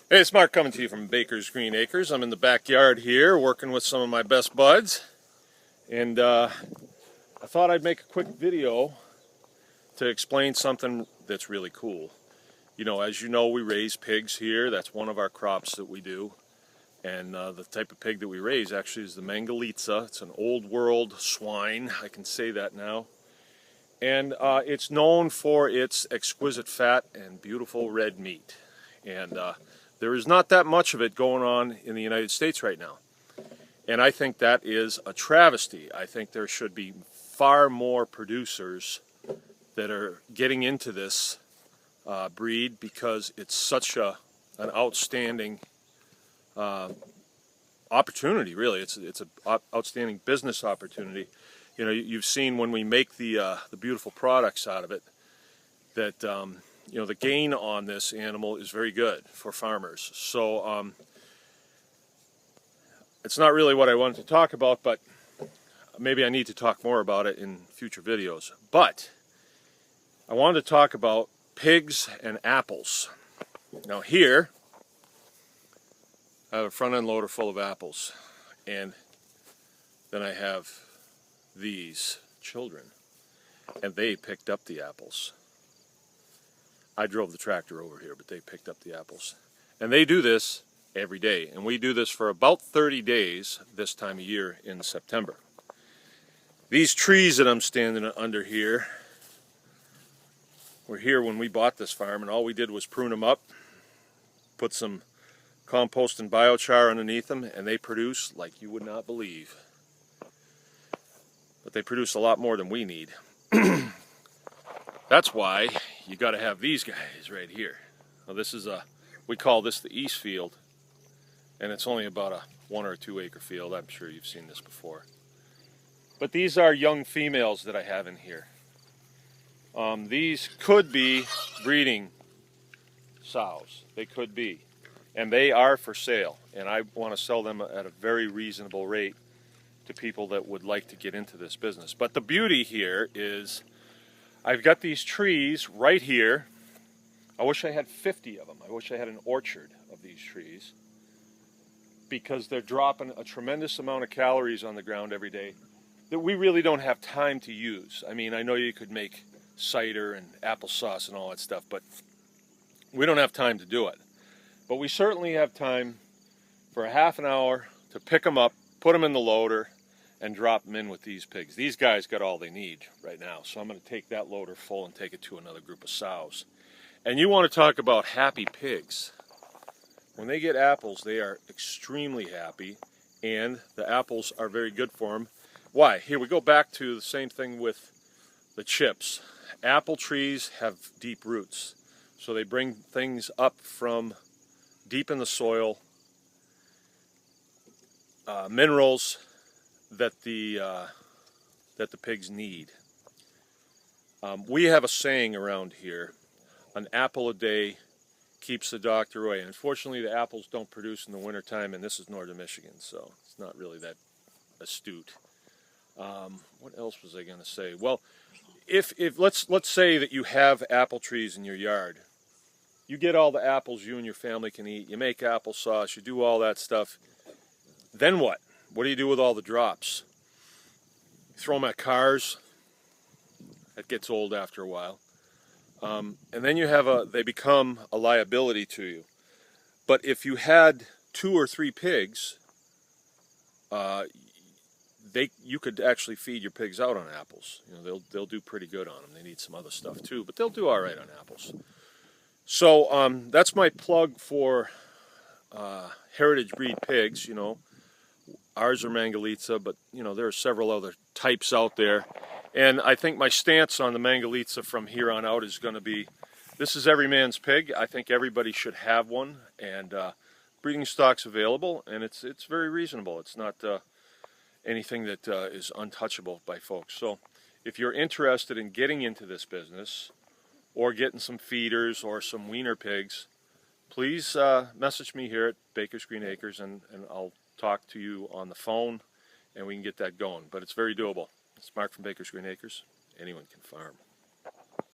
Hey, it's Mark coming to you from Baker's Green Acres. I'm in the backyard here working with some of my best buds. And I thought I'd make a quick video to explain something that's really cool. You know, as you know, we raise pigs here. That's one of our crops that we do. And the type of pig that we raise actually is the Mangalitsa. It's an old world swine, I can say that now. And it's known for its exquisite fat and beautiful red meat. And there is not that much of it going on in the United States right now. And I think that is a travesty. I think there should be far more producers that are getting into this breed because it's such an outstanding opportunity, really. It's an outstanding business opportunity. You know, you've seen when we make the beautiful products out of it that you know, the gain on this animal is very good for farmers. So it's not really what I wanted to talk about, but maybe I need to talk more about it in future videos. But I wanted to talk about pigs and apples. Now here, I have a front end loader full of apples, and then I have these children, and they picked up the apples. I drove the tractor over here, but they picked up the apples. And they do this every day. And we do this for about 30 days this time of year in September. These trees that I'm standing under here were here when we bought this farm, and all we did was prune them up, put some compost and biochar underneath them, and they produce like you would not believe. But they produce a lot more than we need. That's why you got to have these guys right here. Now this is we call this the East Field, and it's only about a 1 or 2 acre field. I'm sure you've seen this before. But these are young females that I have in here. These could be breeding sows. They could be. And they are for sale. And I want to sell them at a very reasonable rate to people that would like to get into this business. But the beauty here is I've got these trees right here. I wish I had 50 of them. I wish I had an orchard of these trees, because they're dropping a tremendous amount of calories on the ground every day that we really don't have time to use. I mean, I know you could make cider and applesauce and all that stuff, but we don't have time to do it. But we certainly have time for a half an hour to pick them up, put them in the loader, and drop them in with these pigs. These guys got all they need right now, so I'm going to take that loader full and take it to another group of sows. And you want to talk about happy pigs. When they get apples, they are extremely happy, and the apples are very good for them. Why? Here we go back to the same thing with the chips. Apple trees have deep roots, so they bring things up from deep in the soil, minerals that the pigs need. We have a saying around here: an apple a day keeps the doctor away. And unfortunately, the apples don't produce in the wintertime, and this is northern Michigan, so it's not really that astute. What else was I going to say? Well, if let's say that you have apple trees in your yard. You get all the apples you and your family can eat. You make applesauce. You do all that stuff. Then what? What do you do with all the drops? You throw them at cars. That gets old after a while. And then you have they become a liability to you. But if you had 2 or 3 pigs, you could actually feed your pigs out on apples. You know, they'll do pretty good on them. They need some other stuff too, but they'll do all right on apples. So that's my plug for heritage breed pigs. You know, ours are Mangalitsa, but you know, there are several other types out there. And I think my stance on the Mangalitsa from here on out is going to be, this is every man's pig. I think everybody should have one, and breeding stock's available, and it's very reasonable. It's not anything that is untouchable by folks. So if you're interested in getting into this business, or getting some feeders or some weaner pigs, please message me here at Baker's Green Acres, and I'll talk to you on the phone, and we can get that going. But it's very doable. It's Mark from Baker's Green Acres. Anyone can farm.